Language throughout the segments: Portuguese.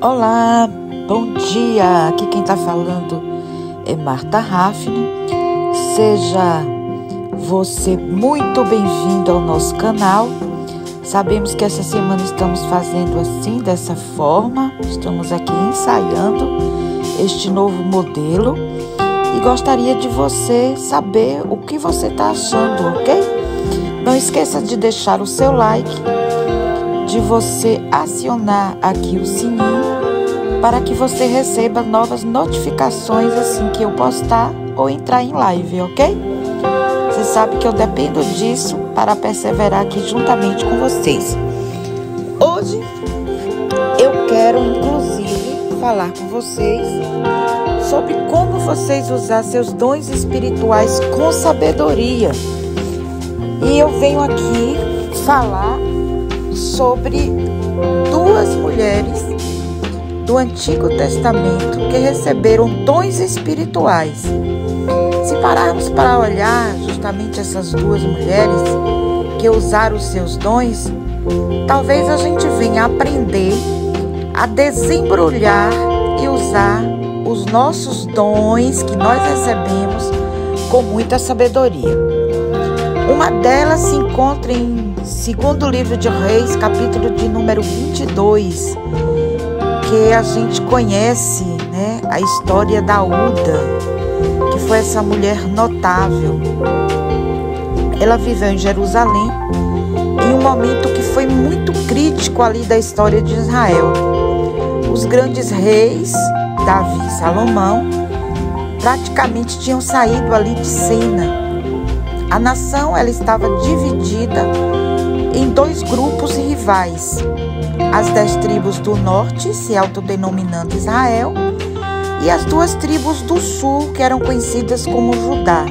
Olá, bom dia. Aqui quem está falando é Marta Raffner. Seja você muito bem-vindo ao nosso canal. Sabemos que essa semana estamos fazendo assim, dessa forma. Estamos aqui ensaiando este novo modelo e gostaria de você saber o que você está achando, ok? Não esqueça de deixar o seu like, de você acionar aqui o sininho para que você receba novas notificações assim que eu postar ou entrar em live, ok? Você sabe que eu dependo disso para perseverar aqui juntamente com vocês. Hoje eu quero inclusive falar com vocês sobre como vocês usar seus dons espirituais com sabedoria. E eu venho aqui falar sobre duas mulheres do Antigo Testamento que receberam dons espirituais. Se pararmos para olhar justamente essas duas mulheres que usaram os seus dons, talvez a gente venha aprender a desembrulhar e usar os nossos dons que nós recebemos com muita sabedoria. Uma delas se encontra em 2º livro de Reis, capítulo de número 22, que a gente conhece, né, a história da Uda, que foi essa mulher notável. Ela viveu em Jerusalém em um momento que foi muito crítico ali da história de Israel. Os grandes reis, Davi e Salomão, praticamente tinham saído ali de cena. A nação ela estava dividida em dois grupos rivais. As 10 tribos do norte, se autodenominando Israel, e as 2 tribos do sul, que eram conhecidas como Judá.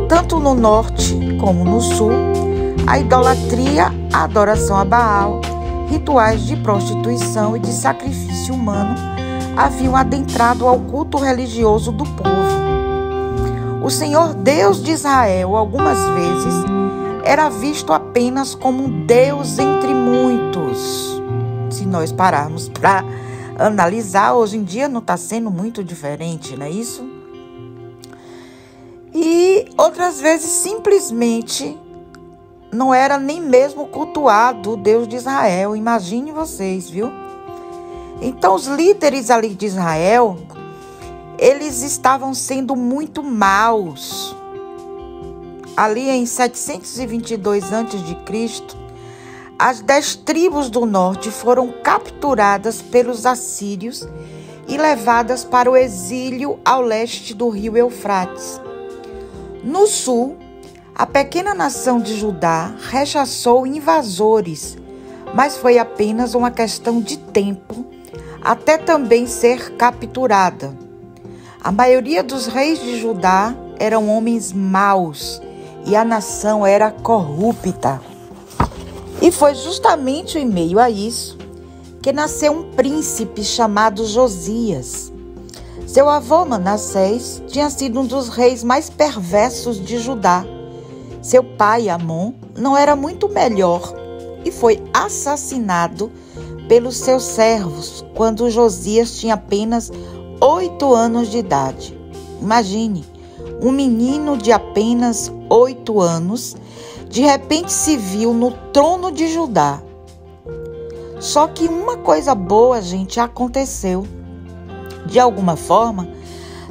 Tanto no norte como no sul, a idolatria, a adoração a Baal, rituais de prostituição e de sacrifício humano haviam adentrado ao culto religioso do povo. O Senhor Deus de Israel, algumas vezes, era visto apenas como um Deus entre muitos. Se nós pararmos para analisar, hoje em dia não está sendo muito diferente, não é isso? E outras vezes, simplesmente, não era nem mesmo cultuado o Deus de Israel. Imagine vocês, viu? Então, os líderes ali de Israel, eles estavam sendo muito maus. Ali em 722 a.C., as 10 tribos do norte foram capturadas pelos assírios e levadas para o exílio ao leste do rio Eufrates. No sul, a pequena nação de Judá rechaçou invasores, mas foi apenas uma questão de tempo até também ser capturada. A maioria dos reis de Judá eram homens maus e a nação era corrupta. E foi justamente em meio a isso que nasceu um príncipe chamado Josias. Seu avô Manassés tinha sido um dos reis mais perversos de Judá. Seu pai, Amon, não era muito melhor e foi assassinado pelos seus servos quando Josias tinha apenas 8 anos de idade. Imagine, um menino de apenas 8 anos, de repente se viu no trono de Judá. Só que uma coisa boa, gente, aconteceu. De alguma forma,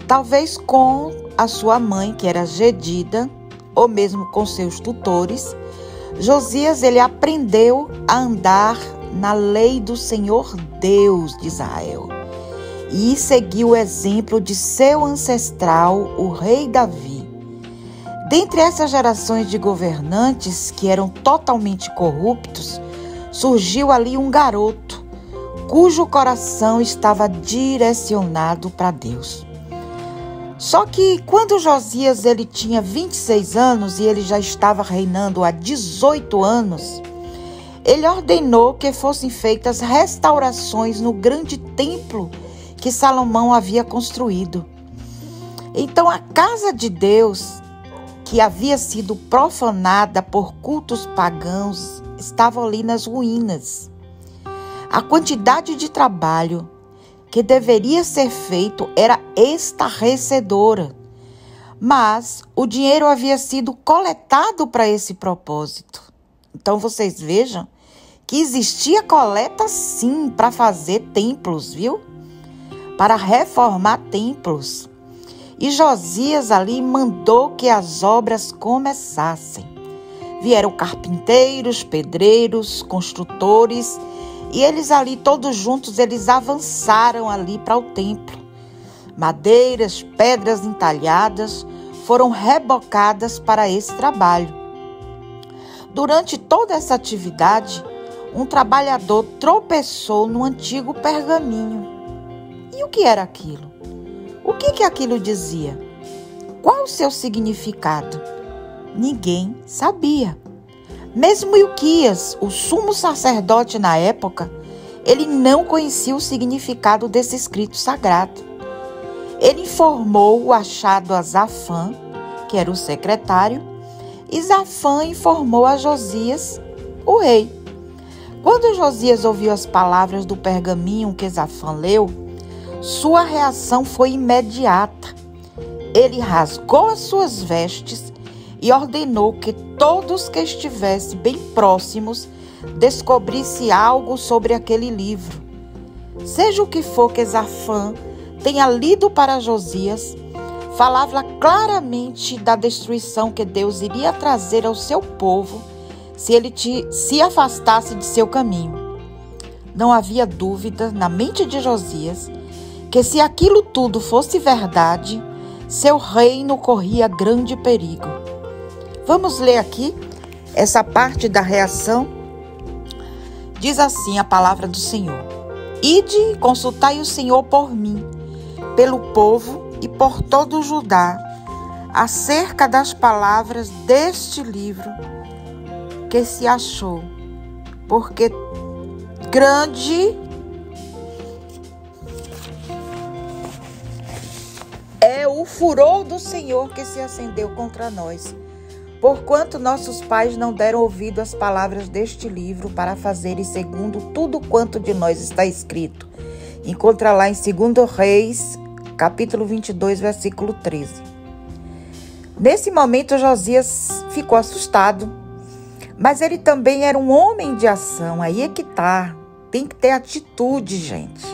talvez com a sua mãe, que era Gedida, ou mesmo com seus tutores, Josias ele aprendeu a andar na lei do Senhor Deus de Israel. E seguiu o exemplo de seu ancestral, o rei Davi. Dentre essas gerações de governantes que eram totalmente corruptos, surgiu ali um garoto, cujo coração estava direcionado para Deus. Só que quando Josias ele tinha 26 anos e ele já estava reinando há 18 anos, ele ordenou que fossem feitas restaurações no grande templo que Salomão havia construído. Então a casa de Deus, que havia sido profanada por cultos pagãos, estava ali nas ruínas. A quantidade de trabalho que deveria ser feito era estarrecedora, mas o dinheiro havia sido coletado para esse propósito. Então vocês vejam que existia coleta sim para fazer templos, viu? Para reformar templos. E Josias ali mandou que as obras começassem. Vieram carpinteiros, pedreiros, construtores, e eles ali todos juntos, eles avançaram ali para o templo. Madeiras, pedras entalhadas foram rebocadas para esse trabalho. Durante toda essa atividade, um trabalhador tropeçou no antigo pergaminho. E o que era aquilo? O que aquilo dizia? Qual o seu significado? Ninguém sabia. Mesmo Ilquias, o sumo sacerdote na época, ele não conhecia o significado desse escrito sagrado. Ele informou o achado a Zafã, que era o secretário, e Zafã informou a Josias, o rei. Quando Josias ouviu as palavras do pergaminho que Zafã leu, sua reação foi imediata. Ele rasgou as suas vestes e ordenou que todos que estivessem bem próximos descobrissem algo sobre aquele livro. Seja o que for que Zafã tenha lido para Josias, falava claramente da destruição que Deus iria trazer ao seu povo se ele se afastasse de seu caminho. Não havia dúvida na mente de Josias que se aquilo tudo fosse verdade, seu reino corria grande perigo. Vamos ler aqui essa parte da reação. Diz assim a palavra do Senhor: Ide e consultai o Senhor por mim, pelo povo e por todo o Judá, acerca das palavras deste livro que se achou, porque grande é o furor do Senhor que se acendeu contra nós, porquanto nossos pais não deram ouvido às palavras deste livro para fazerem segundo tudo quanto de nós está escrito. Encontra lá em 2 Reis, capítulo 22, versículo 13. Nesse momento, Josias ficou assustado, mas ele também era um homem de ação. Aí é que tá. Tem que ter atitude, gente.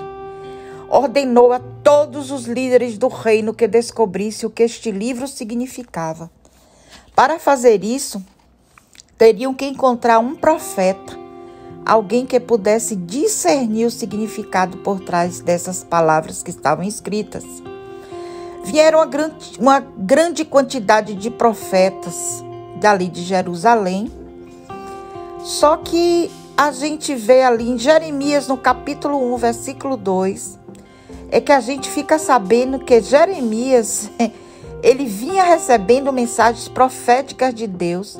Ordenou a todos os líderes do reino que descobrissem o que este livro significava. Para fazer isso, teriam que encontrar um profeta, alguém que pudesse discernir o significado por trás dessas palavras que estavam escritas. Vieram uma grande quantidade de profetas dali de Jerusalém, só que a gente vê ali em Jeremias, no capítulo 1, versículo 2, é que a gente fica sabendo que Jeremias, ele vinha recebendo mensagens proféticas de Deus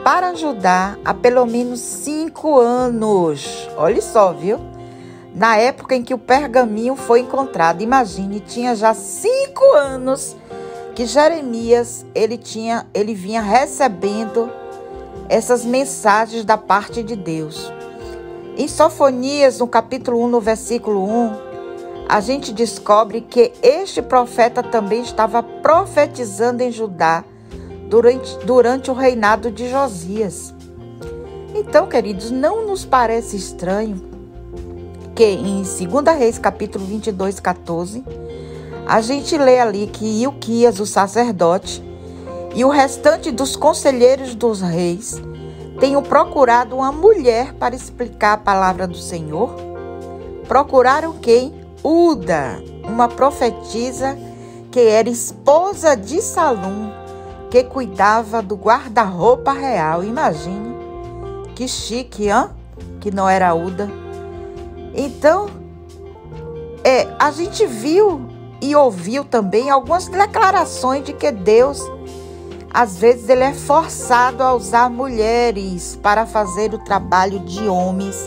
para ajudar há pelo menos 5 anos. Olha só, viu? Na época em que o pergaminho foi encontrado, imagine, tinha já 5 anos que Jeremias, ele vinha recebendo essas mensagens da parte de Deus. Em Sofonias, no capítulo 1, no versículo 1, a gente descobre que este profeta também estava profetizando em Judá durante o reinado de Josias. Então, queridos, não nos parece estranho que em 2 Reis, capítulo 22, 14, a gente lê ali que Ilquias, o sacerdote, e o restante dos conselheiros dos reis tenham procurado uma mulher para explicar a palavra do Senhor. Procuraram quem? Uda, uma profetisa que era esposa de Salum, que cuidava do guarda-roupa real. Imagine, que chique, hein? Que não era Uda. Então, a gente viu e ouviu também algumas declarações de que Deus, às vezes, ele é forçado a usar mulheres para fazer o trabalho de homens,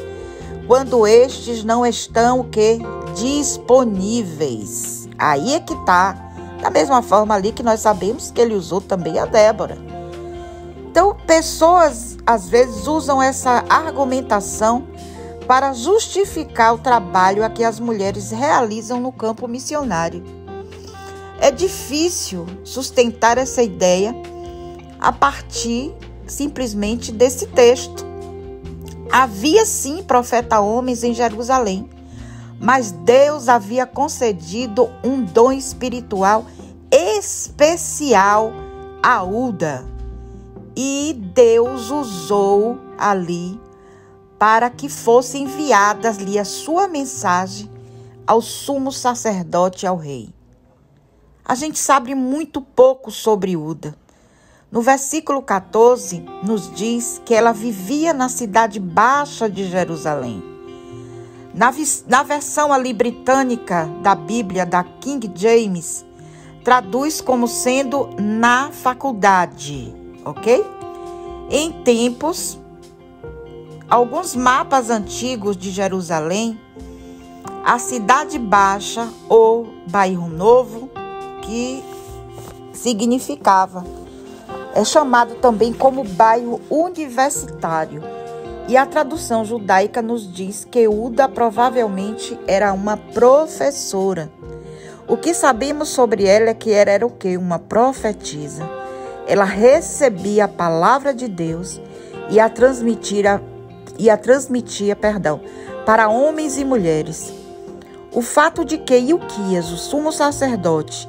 quando estes não estão o quê? Disponíveis. Aí é que tá. Da mesma forma ali que nós sabemos que ele usou também a Débora. Então, pessoas às vezes usam essa argumentação para justificar o trabalho a que as mulheres realizam no campo missionário. É difícil sustentar essa ideia a partir simplesmente desse texto. Havia sim profeta homens em Jerusalém, mas Deus havia concedido um dom espiritual especial a Uda. E Deus usou ali para que fosse enviada-lhe a sua mensagem ao sumo sacerdote e ao rei. A gente sabe muito pouco sobre Uda. No versículo 14, nos diz que ela vivia na cidade baixa de Jerusalém. Na versão ali britânica da Bíblia, da King James, traduz como sendo na faculdade, ok? Em tempos, alguns mapas antigos de Jerusalém, a cidade baixa ou bairro novo, que significava, é chamado também como bairro universitário. E a tradução judaica nos diz que Uda provavelmente era uma professora. O que sabemos sobre ela é que ela era o quê? Uma profetisa. Ela recebia a palavra de Deus e a transmitia, para homens e mulheres. O fato de que Ilquias, o sumo sacerdote,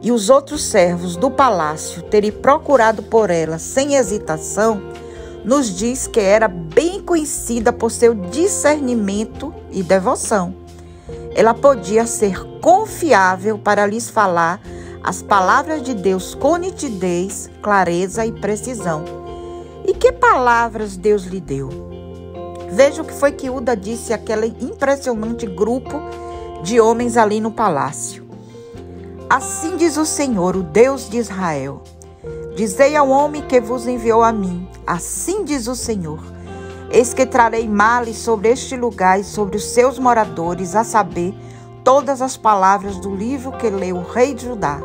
e os outros servos do palácio terem procurado por ela sem hesitação, nos diz que era bem conhecida por seu discernimento e devoção. Ela podia ser confiável para lhes falar as palavras de Deus com nitidez, clareza e precisão. E que palavras Deus lhe deu? Veja o que foi que Uda disse àquele impressionante grupo de homens ali no palácio. Assim diz o Senhor, o Deus de Israel: dizei ao homem que vos enviou a mim, assim diz o Senhor: eis que trarei males sobre este lugar e sobre os seus moradores, a saber, todas as palavras do livro que leu o rei de Judá,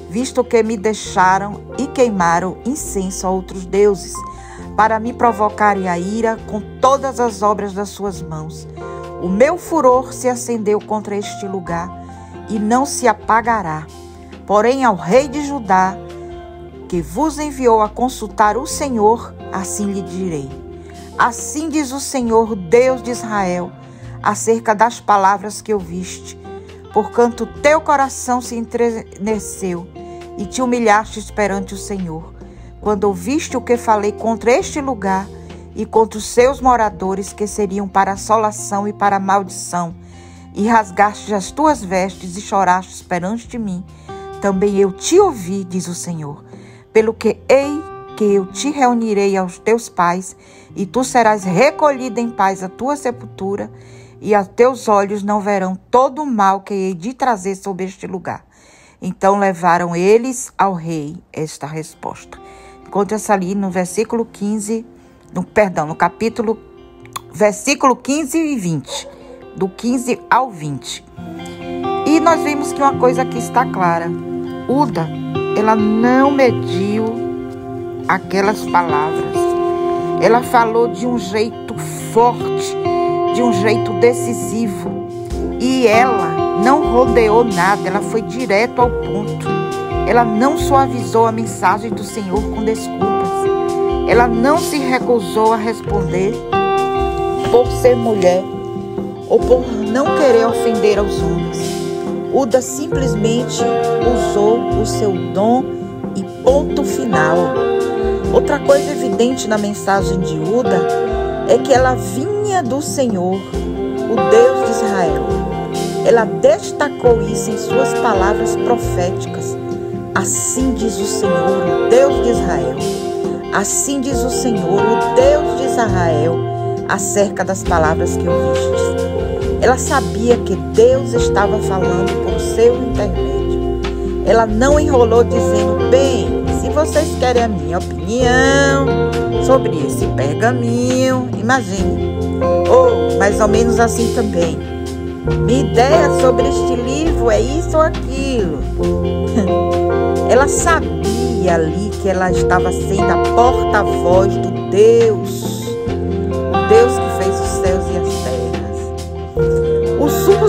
visto que me deixaram e queimaram incenso a outros deuses, para me provocarem a ira com todas as obras das suas mãos. O meu furor se acendeu contra este lugar e não se apagará. Porém, ao rei de Judá, que vos enviou a consultar o Senhor, assim lhe direi: assim diz o Senhor, Deus de Israel, acerca das palavras que ouviste, porquanto teu coração se enterneceu e te humilhaste perante o Senhor, quando ouviste o que falei contra este lugar e contra os seus moradores, que seriam para assolação e para maldição, e rasgaste as tuas vestes e choraste perante mim, também eu te ouvi, diz o Senhor, pelo que ei que eu te reunirei aos teus pais, e tu serás recolhida em paz à tua sepultura, e a teus olhos não verão todo o mal que hei de trazer sobre este lugar. Então levaram eles ao rei esta resposta. Encontra-se ali no versículo 15, no capítulo, versículo 15 e 20, do 15 ao 20. E nós vimos que uma coisa aqui está clara: Uda, ela não mediu aquelas palavras. Ela falou de um jeito forte, de um jeito decisivo. E ela não rodeou nada, ela foi direto ao ponto. Ela não suavizou a mensagem do Senhor com desculpas. Ela não se recusou a responder por ser mulher ou por não querer ofender aos homens. Uda simplesmente usou o seu dom e ponto final. Outra coisa evidente na mensagem de Uda é que ela vinha do Senhor, o Deus de Israel. Ela destacou isso em suas palavras proféticas. Assim diz o Senhor, o Deus de Israel. Assim diz o Senhor, o Deus de Israel, acerca das palavras que ouvistes. Ela sabia que Deus estava falando por seu intermédio. Ela não enrolou dizendo: bem, se vocês querem a minha opinião sobre esse pergaminho, imagine. Ou mais ou menos assim também: minha ideia sobre este livro é isso ou aquilo. Ela sabia ali que ela estava sendo a porta-voz do Deus, o Deus que fez os céus e as terras.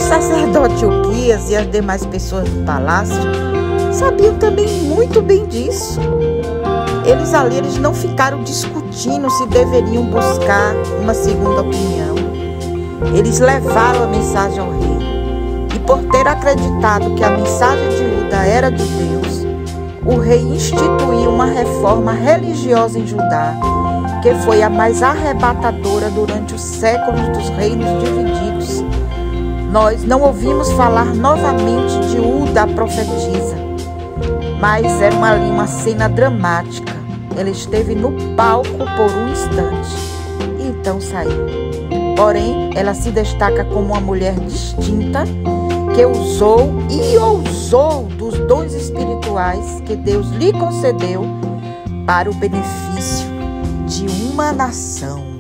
sacerdote Uquias e as demais pessoas do palácio sabiam também muito bem disso. Eles não ficaram discutindo se deveriam buscar uma segunda opinião. Eles levaram a mensagem ao rei. E por ter acreditado que a mensagem de Uda era de Deus, o rei instituiu uma reforma religiosa em Judá, que foi a mais arrebatadora durante os séculos dos reinos divididos. Nós não ouvimos falar novamente de Uda a profetisa, mas era ali uma cena dramática. Ela esteve no palco por um instante e então saiu. Porém, ela se destaca como uma mulher distinta que usou e ousou dos dons espirituais que Deus lhe concedeu para o benefício de uma nação.